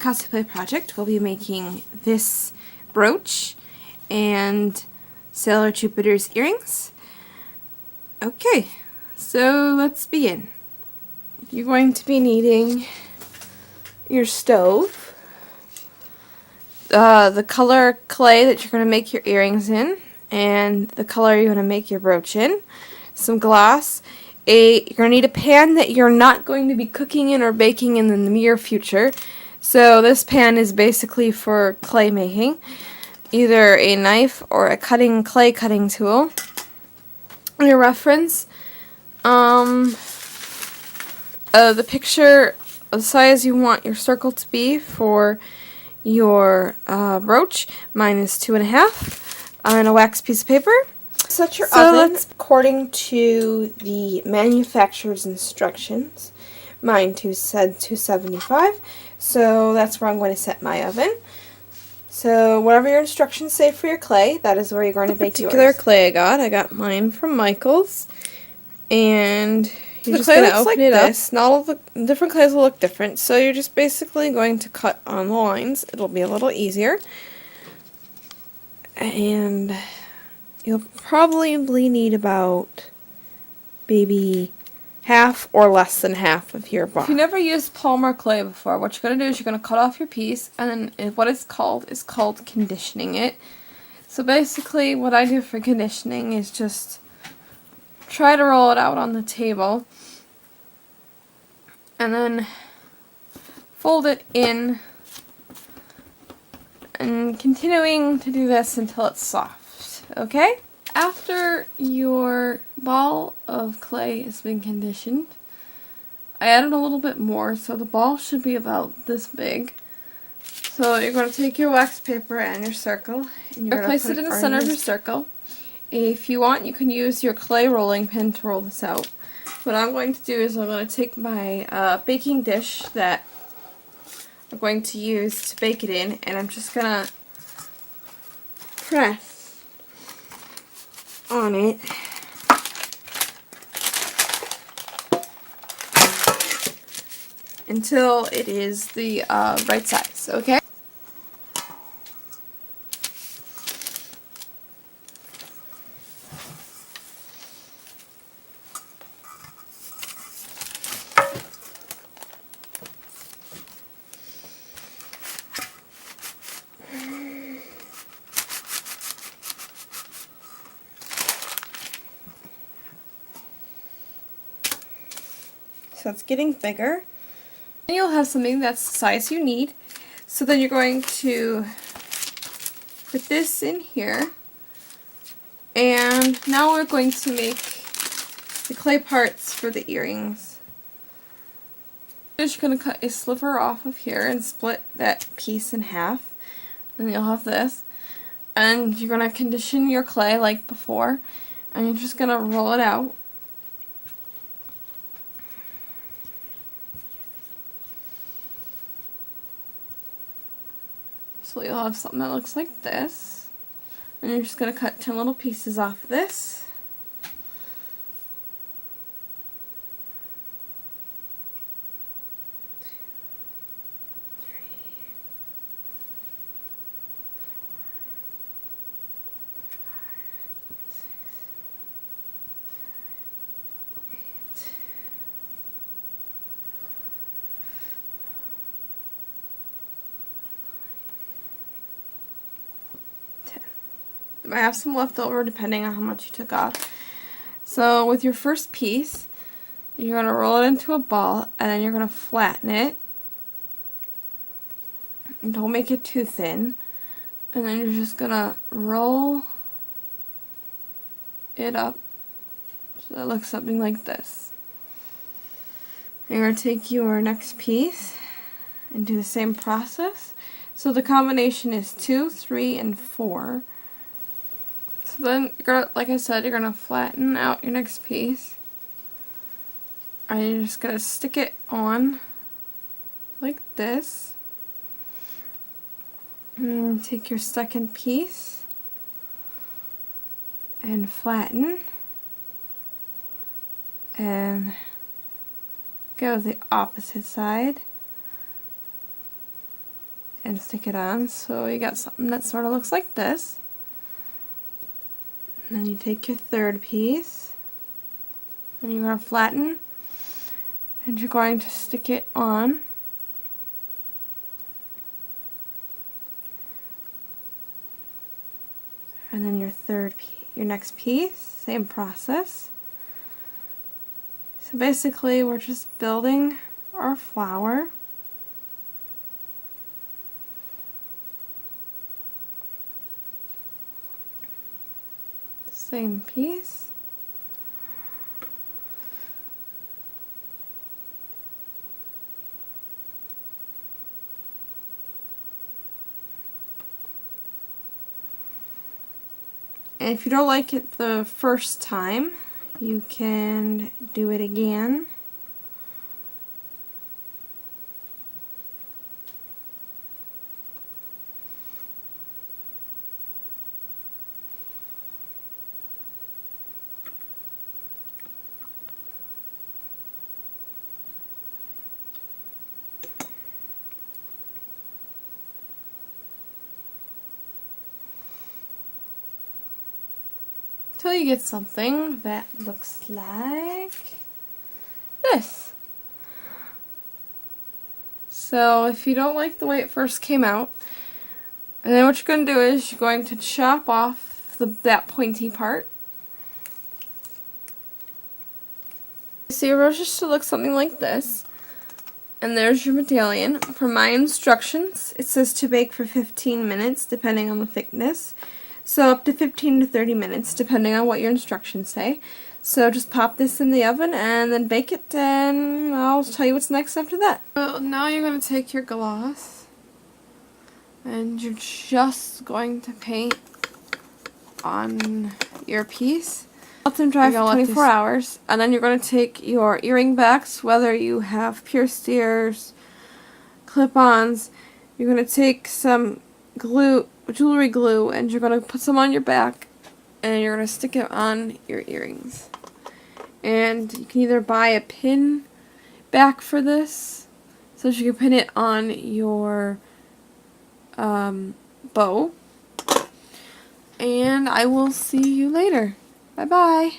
cosplay project, we'll be making this brooch and Sailor Jupiter's earrings. Okay, so let's begin. You're going to be needing your stove, the color clay that you're going to make your earrings in, and the color you're going to make your brooch in, some glass. You're going to need a pan that you're not going to be cooking in or baking in the near future. So this pan is basically for clay making. Either a knife or a clay cutting tool. Your reference, the picture of the size you want your circle to be for your brooch. Mine is 2.5 on a wax piece of paper. Set your oven according to the manufacturer's instructions. Mine said 275, so that's where I'm going to set my oven. So whatever your instructions say for your clay, that is where you're going to bake yours. The particular clay I got mine from Michael's, and you're just going to open it up. Not all the different clays will look different, so you're just basically going to cut on the lines. It'll be a little easier, and you'll probably need about maybe half or less than half of your bar. If you never used polymer clay before, what you're going to do is you're going to cut off your piece, and then what it's called is conditioning it. So basically what I do for conditioning is just try to roll it out on the table and then fold it in, and continuing to do this until it's soft, okay? After your ball of clay has been conditioned, I added a little bit more, so the ball should be about this big. So you're going to take your wax paper and your circle, and you're going to place it in the center of your circle. If you want, you can use your clay rolling pin to roll this out. What I'm going to do is I'm going to take my baking dish that I'm going to use to bake it in, and I'm just going to press on it until it is the right size, okay? So it's getting bigger. And you'll have something that's the size you need. So then you're going to put this in here. And now we're going to make the clay parts for the earrings. You're just going to cut a sliver off of here and split that piece in half. And you'll have this. And you're going to condition your clay like before. And you're just going to roll it out. So you'll have something that looks like this. And you're just going to cut 10 little pieces off this. I have some left over depending on how much you took off. So with your first piece, you're going to roll it into a ball, and then you're going to flatten it. And don't make it too thin. And then you're just going to roll it up so that it looks something like this. You're going to take your next piece and do the same process. So the combination is 2, 3, and 4. So then, like I said, you're going to flatten out your next piece. And you're just going to stick it on like this. And take your second piece and flatten. And go the opposite side. and stick it on. So you got something that sort of looks like this. And then you take your third piece and you're going to flatten and you're going to stick it on. And then your next piece, same process. So basically we're just building our flower. Same piece. And if you don't like it the first time, you can do it again. Till you get something that looks like this. So if you don't like the way it first came out, and then what you're going to do is you're going to chop off that pointy part. So your rose should look something like this. And there's your medallion. For my instructions, it says to bake for 15 minutes depending on the thickness. So up to 15 to 30 minutes depending on what your instructions say. So just pop this in the oven and then bake it, and I'll tell you what's next after that. So now you're going to take your gloss and you're just going to paint on your piece. Let them dry for 24 hours, and then you're going to take your earring backs, whether you have pierced ears, clip-ons. You're going to take some glue, jewelry glue, and you're going to put some on your back, and you're going to stick it on your earrings. And you can either buy a pin back for this, so that you can pin it on your bow. And I will see you later. Bye-bye.